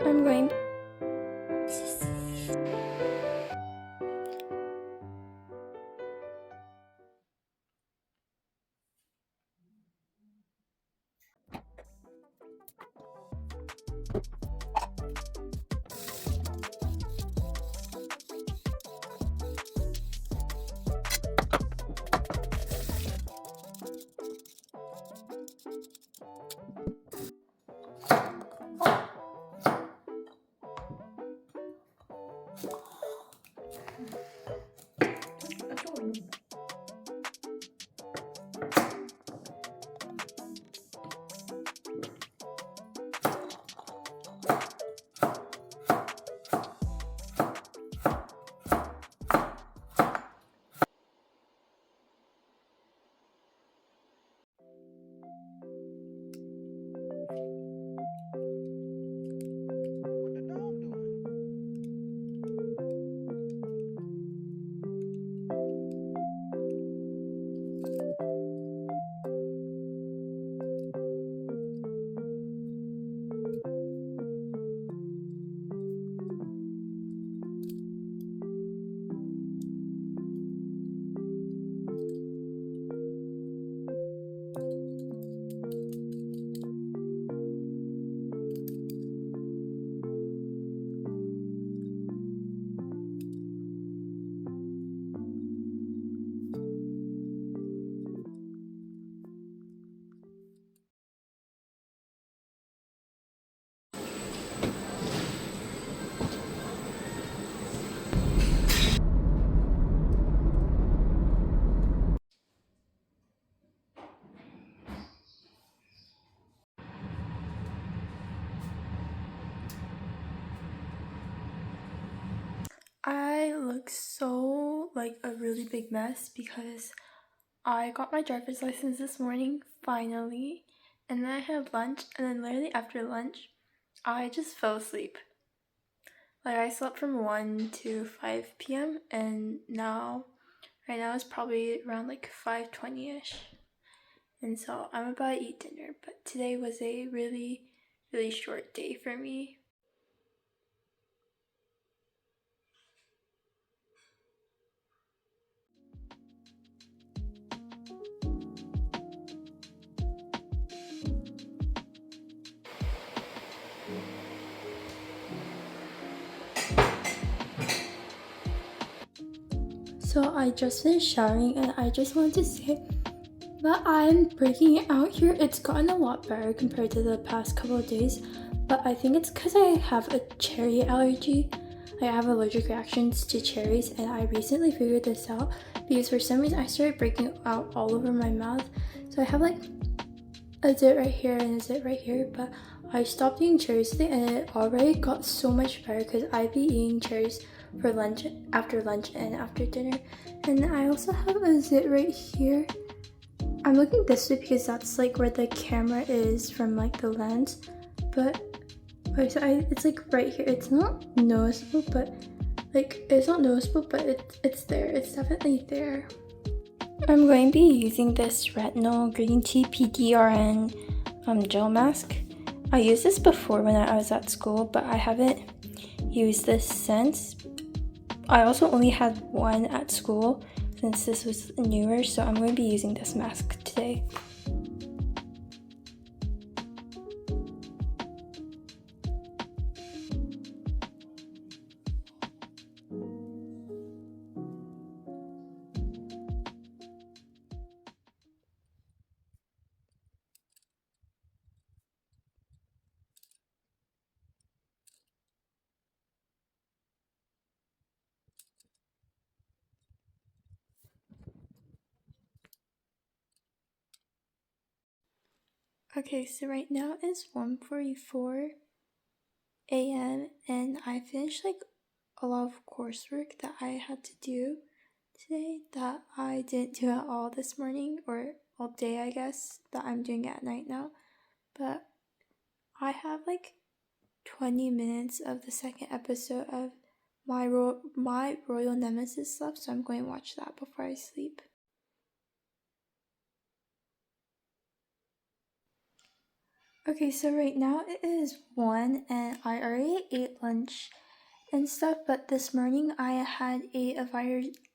I'm going. I look so like a really big mess because I got my driver's license this morning, finally, and then I had lunch, and then literally after lunch, I just fell asleep. Like, I slept from 1 to 5 p.m., and right now it's probably around like 5:20ish, and so I'm about to eat dinner, but today was a really, really short day for me. So I just finished showering, and I just wanted to say that I'm breaking it out here. It's gotten a lot better compared to the past couple of days, but I think it's because I have a cherry allergy. I have allergic reactions to cherries, and I recently figured this out because for some reason I started breaking out all over my mouth. So I have like a zit right here and a zit right here, but I stopped eating cherries today, and it already got so much better because I'd be eating cherries for lunch, after lunch, and after dinner. And I also have a zit right here. I'm looking this way because that's like where the camera is from like the lens, but it's like right here. It's not noticeable, but it's there. It's definitely there. I'm going to be using this retinol green tea PDRN gel mask. I used this before when I was at school, but I haven't used this since. I also only had one at school since this was newer, so I'm going to be using this mask today. Okay, so right now it's 1:44 a.m. and I finished like a lot of coursework that I had to do today that I didn't do at all this morning, or all day I guess, that I'm doing at night now. But I have like 20 minutes of the second episode of My Royal Nemesis left, so I'm going to watch that before I sleep. Okay, so right now it is 1 and I already ate lunch and stuff, but this morning I had a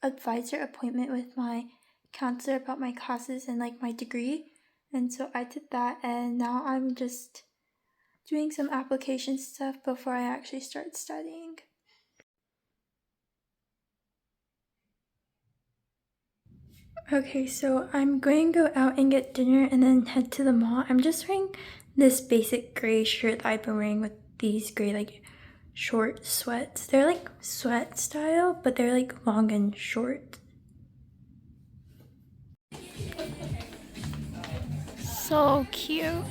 advisor appointment with my counselor about my classes and like my degree. And so I did that, and now I'm just doing some application stuff before I actually start studying. Okay, so I'm going to go out and get dinner and then head to the mall. I'm just wearing this basic gray shirt that I've been wearing with these gray like short sweats. They're like sweat style, but they're like long and short. So cute.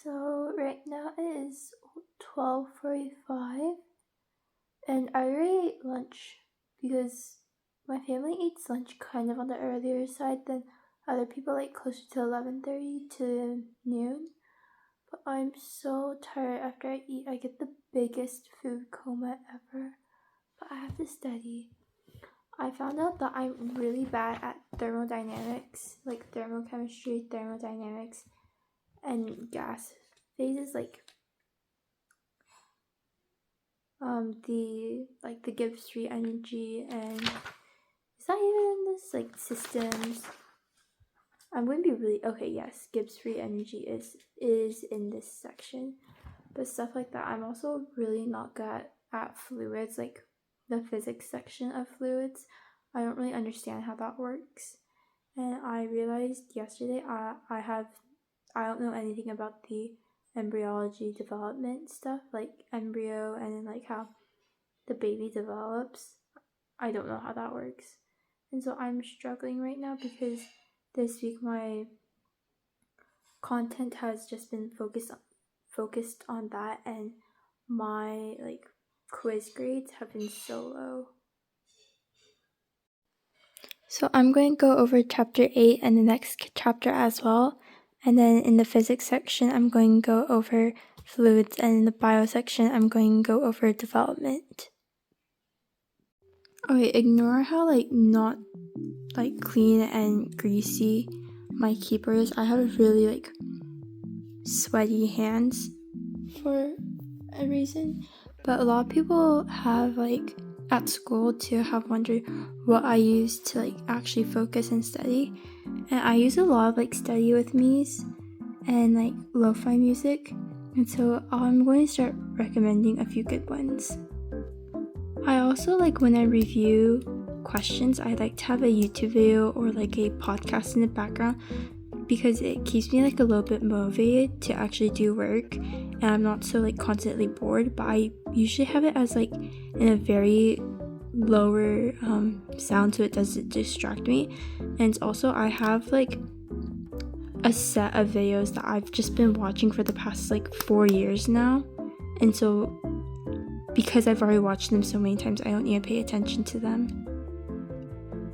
So right now it is 12:45 and I already ate lunch because my family eats lunch kind of on the earlier side than other people, like closer to 11:30 to noon. But I'm so tired after I eat. I get the biggest food coma ever. But I have to study. I found out that I'm really bad at thermodynamics, like thermochemistry, thermodynamics, and gas phases, like the Gibbs free energy, and is that even in this, like systems? I'm going to be really okay. Yes, Gibbs free energy is in this section, but stuff like that. I'm also really not good at fluids, like the physics section of fluids. I don't really understand how that works, and I realized yesterday I don't know anything about the embryology development stuff, like embryo and like how the baby develops. I don't know how that works. And so I'm struggling right now because this week my content has just been focused on that, and my like quiz grades have been so low. So I'm going to go over chapter 8 and the next chapter as well. And then in the physics section, I'm going to go over fluids, and in the bio section, I'm going to go over development. Okay, ignore how like not like clean and greasy my keyboard is. I have really like sweaty hands for a reason, but a lot of people have like at school to have wondered what I use to like actually focus and study, and I use a lot of like study with me's and like lo-fi music, and so I'm going to start recommending a few good ones. I also like when I review questions, I like to have a YouTube video or like a podcast in the background because it keeps me like a little bit motivated to actually do work, and I'm not so like constantly bored. But I usually have it as like in a very lower sound so it doesn't distract me. And also I have like a set of videos that I've just been watching for the past like 4 years now, and so because I've already watched them so many times, I don't need to pay attention to them.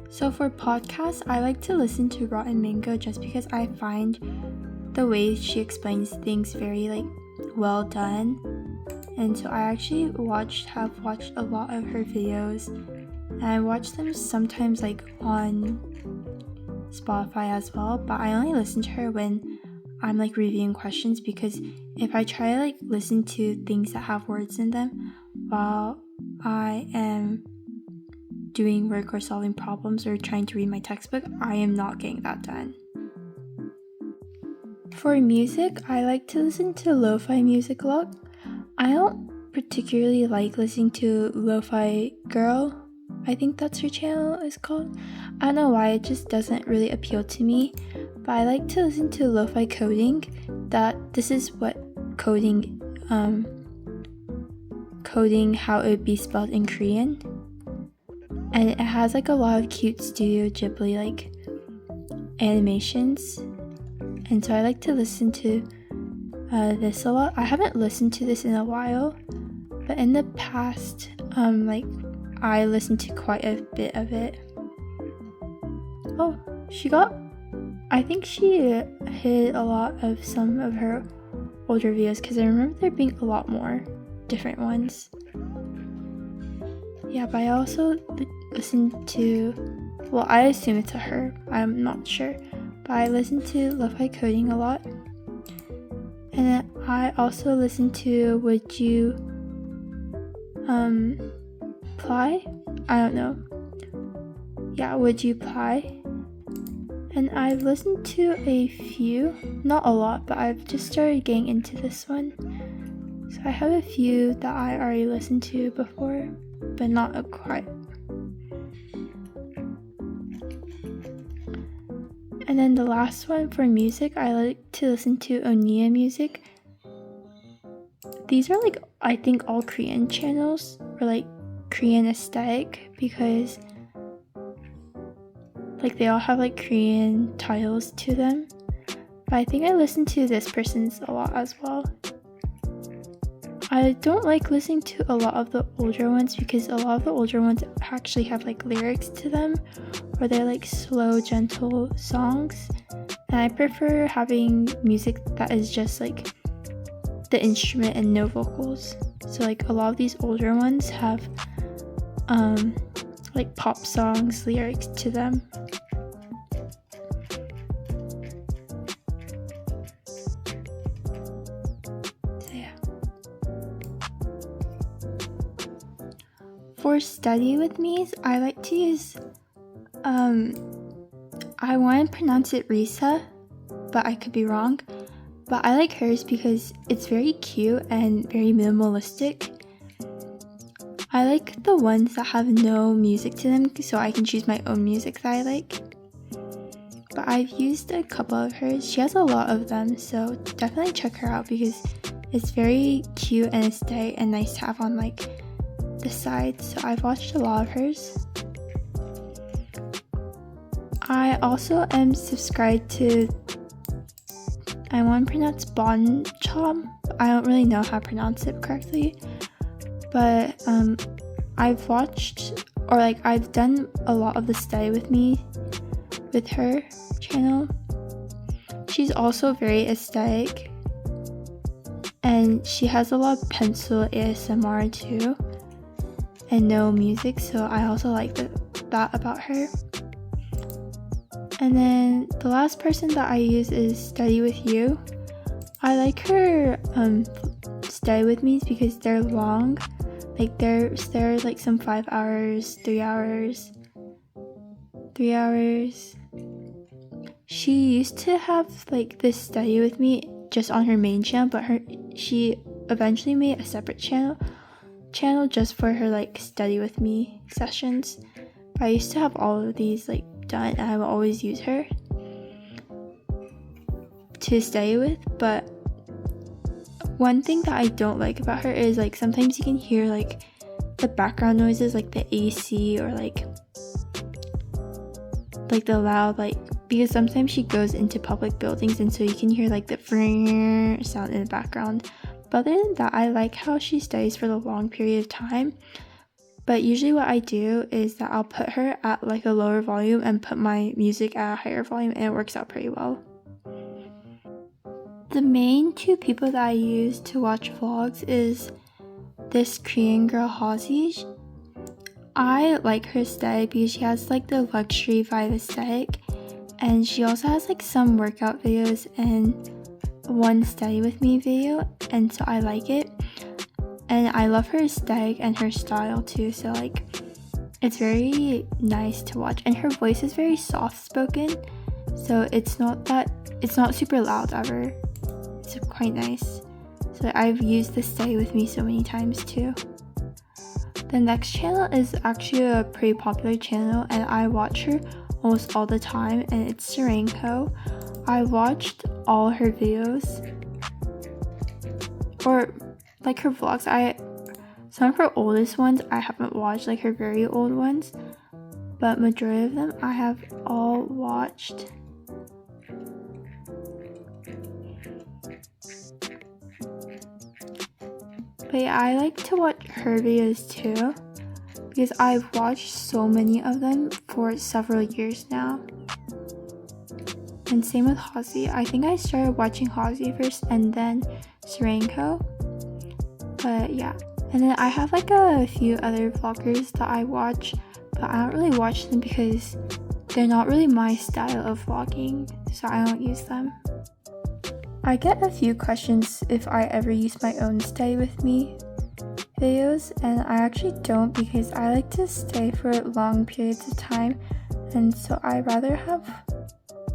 So for podcasts, I like to listen to Rotten Mango just because I find the way she explains things very like well done. And so I actually have watched a lot of her videos, and I watch them sometimes like on Spotify as well, but I only listen to her when I'm like reviewing questions, because if I try to like listen to things that have words in them while I am doing work or solving problems or trying to read my textbook, I am not getting that done. For music, I like to listen to lo-fi music a lot. I don't particularly like listening to Lo-Fi Girl. I think that's her channel is called. I don't know why, it just doesn't really appeal to me. But I like to listen to Lo-Fi Coding. This is what coding how it would be spelled in Korean. And it has like a lot of cute Studio Ghibli like animations. And so I like to listen to this a lot. I haven't listened to this in a while, but in the past, I listened to quite a bit of it. Oh, I think she hid a lot of some of her older videos because I remember there being a lot more different ones. Yeah, but I also listened to, well, I assume it's a her, I'm not sure, but I listened to Lo-Fi Coding a lot. And then I also listened to Would You Ply? I don't know. Yeah, Would You Ply? And I've listened to a few, not a lot, but I've just started getting into this one. So I have a few that I already listened to before, but not quite. And then the last one for music, I like to listen to Onia music. These are like, I think, all Korean channels, or like Korean aesthetic, because like they all have like Korean titles to them. But I think I listen to this person's a lot as well. I don't like listening to a lot of the older ones because a lot of the older ones actually have like lyrics to them, or they're like slow, gentle songs. And I prefer having music that is just like the instrument and no vocals. So like a lot of these older ones have like pop songs, lyrics to them. So yeah. For study with me's, I like to use I want to pronounce it Risa, but I could be wrong. But I like hers because it's very cute and very minimalistic. I like the ones that have no music to them, so I can choose my own music that I like. But I've used a couple of hers. She has a lot of them, so definitely check her out because it's very cute and aesthetic and nice to have on like the sides. So I've watched a lot of hers. I also am subscribed to, I want to pronounce Bonchom. I don't really know how to pronounce it correctly, but I've watched, or like I've done a lot of the study with me with her channel. She's also very aesthetic, and she has a lot of pencil ASMR too, and no music, so I also like that about her. And then the last person that I use is Study With You. I like her Study With Me's because they're long. Like they're like some 5 hours, 3 hours. She used to have like this Study With Me just on her main channel, but she eventually made a separate channel just for her like Study With Me sessions. But I used to have all of these like done, and I will always use her to study with. But one thing that I don't like about her is like sometimes you can hear like the background noises, like the AC, or like the loud, like, because sometimes she goes into public buildings and so you can hear like the sound in the background. But other than that, I like how she stays for the long period of time. But usually what I do is that I'll put her at like a lower volume and put my music at a higher volume, and it works out pretty well. The main two people that I use to watch vlogs is this Korean girl Halsey. I like her aesthetic because she has like the luxury vibe aesthetic, and she also has like some workout videos and one study with me video, and so I like it. And I love her aesthetic and her style too, so like it's very nice to watch. And her voice is very soft spoken, so it's not super loud ever. It's quite nice. So I've used this study with me so many times too. The next channel is actually a pretty popular channel, and I watch her almost all the time, and it's Serenko. I watched all her videos, or like her vlogs. Some of her oldest ones I haven't watched, like her very old ones, but majority of them I have all watched. But yeah, I like to watch her videos too, because I've watched so many of them for several years now. And same with Halsey. I think I started watching Halsey first and then Serenko. But yeah. And then I have like a few other vloggers that I watch, but I don't really watch them because they're not really my style of vlogging, so I don't use them. I get a few questions if I ever use my own stay with me videos, and I actually don't because I like to stay for long periods of time, and so I'd rather have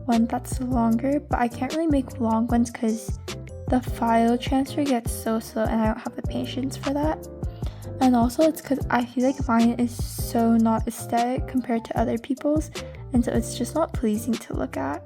one that's longer, but I can't really make long ones because the file transfer gets so slow and I don't have the patience for that. And also it's because I feel like mine is so not aesthetic compared to other people's, and so it's just not pleasing to look at.